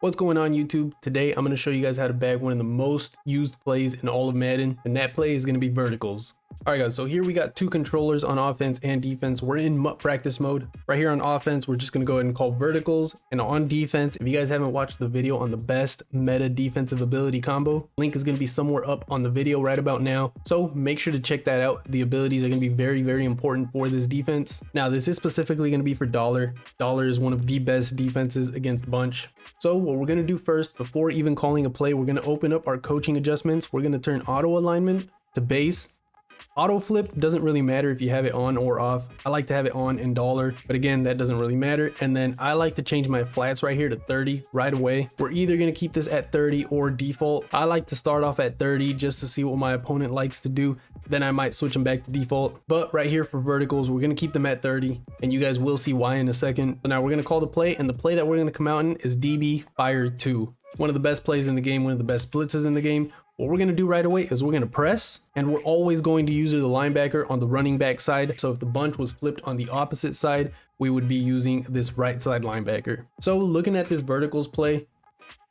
What's going on YouTube? Today I'm going to show you guys how to bag one of the most used plays in all of Madden, and that play is going to be verticals. Alright guys, so here we got two controllers on offense and defense. We're in MUT practice mode. Right here on offense, we're just going to go ahead and call verticals. And on defense, if you guys haven't watched the video on the best meta defensive ability combo, link is going to be somewhere up on the video right about now. So make sure to check that out. The abilities are going to be very, very important for this defense. Now this is specifically going to be for Dollar. Dollar is one of the best defenses against Bunch. So what we're going to do first, before even calling a play, we're going to open up our coaching adjustments. We're going to turn auto alignment to base. Auto flip doesn't really matter if you have it on or off. I like to have it on in Dollar, but again, that doesn't really matter. And then I like to change my flats right here to 30 right away. We're either going to keep this at 30 or default. I like to start off at 30 just to see what my opponent likes to do. Then I might switch them back to default. But right here for verticals, we're going to keep them at 30, and you guys will see why in a second. So now we're going to call the play, and the play that we're going to come out in is DB Fire 2. One of the best plays in the game, one of the best blitzes in the game. What we're going to do right away is we're going to press, and we're always going to use the linebacker on the running back side. So if the bunch was flipped on the opposite side, we would be using this right side linebacker. So looking at this verticals play,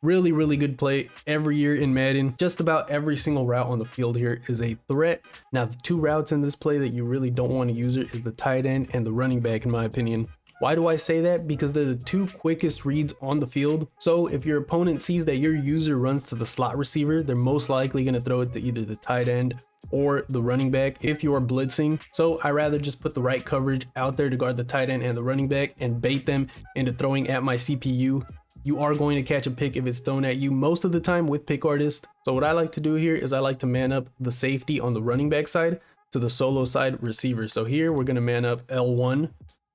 really good play every year in Madden. Just about every single route on the field here is a threat. Now the two routes in this play that you really don't want to use it is the tight end and the running back, in my opinion. Why do I say that? Because they're the two quickest reads on the field. So if your opponent sees that your user runs to the slot receiver, they're most likely going to throw it to either the tight end or the running back if you are blitzing. So I rather just put the right coverage out there to guard the tight end and the running back and bait them into throwing at my CPU. You are going to catch a pick if it's thrown at you most of the time with pick artist. So what I like to do here is I like to man up the safety on the running back side to the solo side receiver. So here we're going to man up L1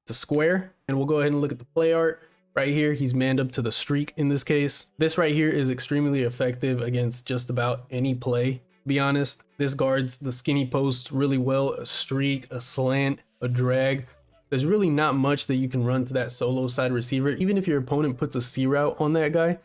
to square, and we'll go ahead and look at the play art. Right here, he's manned up to the streak in this case. This right here is extremely effective against just about any play, to be honest. This guards the skinny posts really well, a streak, a slant, a drag. There's really not much that you can run to that solo side receiver. Even if your opponent puts a C route on that guy,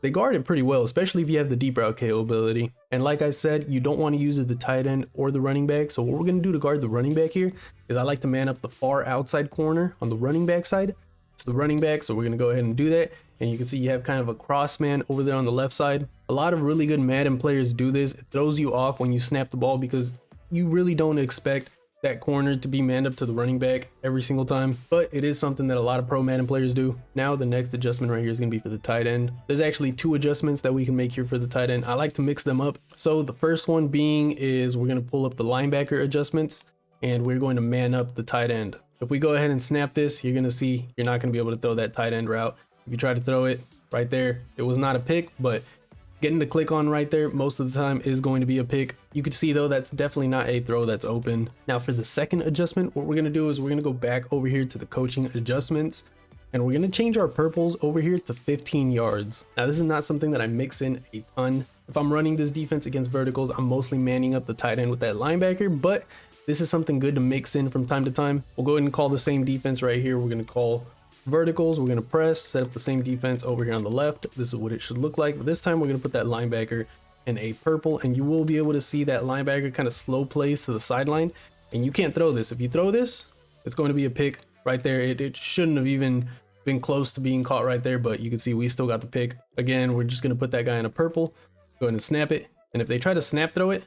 they guard it pretty well, especially if you have the deep route KO ability. And like I said, you don't want to use the tight end or the running back. So what we're going to do to guard the running back here is I like to man up the far outside corner on the running back side to the running back. So we're going to go ahead and do that. And you can see you have kind of a cross man over there on the left side. A lot of really good Madden players do this. It throws you off when you snap the ball because you really don't expect that corner to be manned up to the running back every single time, but it is something that a lot of pro Madden players do. Now the next adjustment right here is going to be for the tight end. There's actually two adjustments that we can make here for the tight end. I like to mix them up. So the first one being is we're going to pull up the linebacker adjustments, and we're going to man up the tight end. If we go ahead and snap this, you're going to see you're not going to be able to throw that tight end route. If you try to throw it right there, it was not a pick, but getting the click on right there most of the time is going to be a pick. You could see though that's definitely not a throw that's open. Now for the second adjustment, what we're going to do is we're going to go back over here to the coaching adjustments, and we're going to change our purples over here to 15 yards. Now this is not something that I mix in a ton. If I'm running this defense against verticals, I'm mostly manning up the tight end with that linebacker, but this is something good to mix in from time to time. We'll go ahead and call the same defense right here. We're going to call verticals. We're going to press, set up the same defense over here on the left. This is what it should look like, but this time we're going to put that linebacker in a purple, and you will be able to see that linebacker kind of slow plays to the sideline, and you can't throw this. If you throw this, it's going to be a pick right there. It shouldn't have even been close to being caught right there, but you can see we still got the pick. Again, we're just going to put that guy in a purple, go ahead and snap it, and if they try to snap throw it,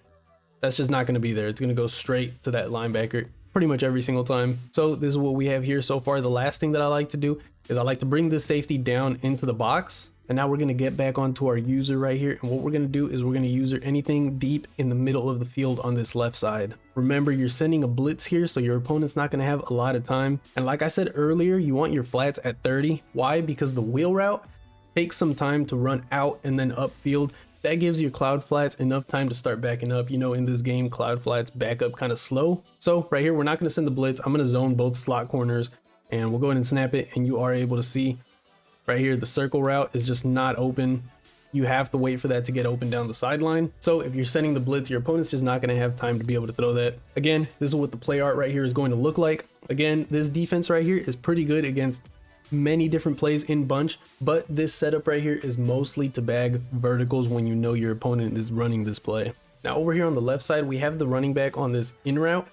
that's just not going to be there. It's going to go straight to that linebacker pretty much every single time. So this is what we have here so far. The last thing that I like to do is I like to bring this safety down into the box. And now we're going to get back onto our user right here. And what we're going to do is we're going to user anything deep in the middle of the field on this left side. Remember, you're sending a blitz here, so your opponent's not going to have a lot of time. And like I said earlier, you want your flats at 30. Why? Because the wheel route takes some time to run out and then upfield. That gives your cloud flats enough time to start backing up. You know, in this game, cloud flats back up kind of slow. So right here, we're not going to send the blitz. I'm going to zone both slot corners, and we'll go ahead and snap it. And you are able to see right here, the circle route is just not open. You have to wait for that to get open down the sideline. So if you're sending the blitz, your opponent's just not going to have time to be able to throw that. Again, this is what the play art right here is going to look like. Again, this defense right here is pretty good against many different plays in bunch, but this setup right here is mostly to bag verticals when you know your opponent is running this play. Now over here on the left side, we have the running back on this in route.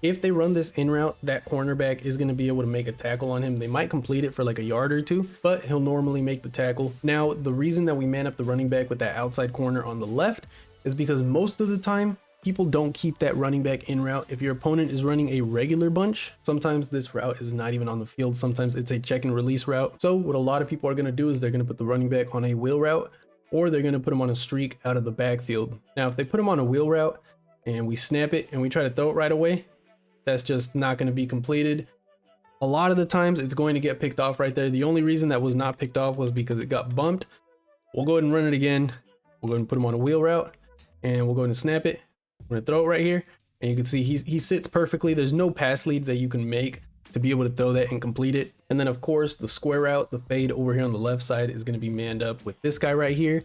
If they run this in route, that cornerback is going to be able to make a tackle on him. They might complete it for like a yard or two, but he'll normally make the tackle. Now, the reason that we man up the running back with that outside corner on the left is because most of the time, people don't keep that running back in route. If your opponent is running a regular bunch, sometimes this route is not even on the field. Sometimes it's a check and release route. So what a lot of people are going to do is they're going to put the running back on a wheel route, or they're going to put him on a streak out of the backfield. Now, if they put him on a wheel route and we snap it and we try to throw it right away, that's just not going to be completed. A lot of the times it's going to get picked off right there. The only reason that was not picked off was because it got bumped. We'll go ahead and run it again. We'll go ahead and put him on a wheel route and we'll go ahead and snap it. We're going to throw it right here. And you can see he sits perfectly. There's no pass lead that you can make to be able to throw that and complete it. And then of course the square route, the fade over here on the left side is going to be manned up with this guy right here.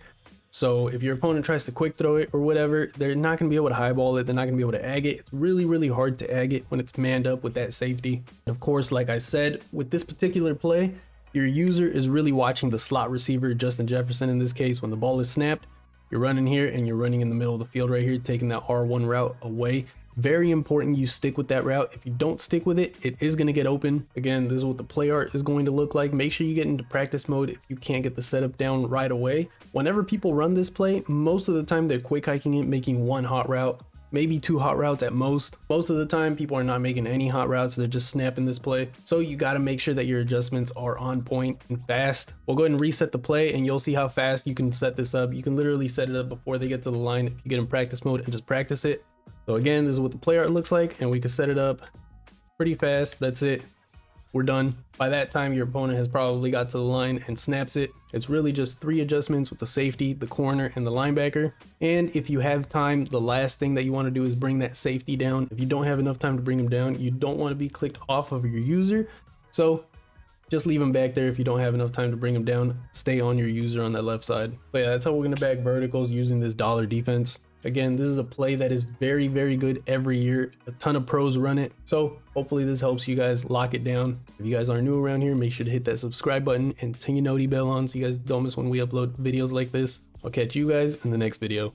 So if your opponent tries to quick throw it or whatever, they're not going to be able to highball it. They're not going to be able to ag it. It's really, really hard to ag it when it's manned up with that safety. And of course, like I said, with this particular play, your user is really watching the slot receiver, Justin Jefferson in this case. When the ball is snapped, you're running here and you're running in the middle of the field right here, taking that R1 route away. Very important you stick with that route. If you don't stick with it, it is going to get open. Again, this is what the play art is going to look like. Make sure you get into practice mode if you can't get the setup down right away. Whenever people run this play, most of the time they're quick hiking it, making one hot route, maybe two hot routes at most. Most of the time people are not making any hot routes, they're just snapping this play. So you got to make sure that your adjustments are on point and fast. We'll go ahead and reset the play and you'll see how fast you can set this up. You can literally set it up before they get to the line if you get in practice mode and just practice it. So again, this is what the play art looks like and we can set it up pretty fast. That's it. We're done. By that time, your opponent has probably got to the line and snaps it. It's really just 3 adjustments with the safety, the corner, and the linebacker. And if you have time, the last thing that you want to do is bring that safety down. If you don't have enough time to bring him down, you don't want to be clicked off of your user. So just leave him back there. If you don't have enough time to bring him down, stay on your user on that left side. But yeah, that's how we're going to bag verticals using this dollar defense. Again, this is a play that is very, very good every year. A ton of pros run it. So hopefully this helps you guys lock it down. If you guys are new around here, make sure to hit that subscribe button and turn your noti bell on so you guys don't miss when we upload videos like this. I'll catch you guys in the next video.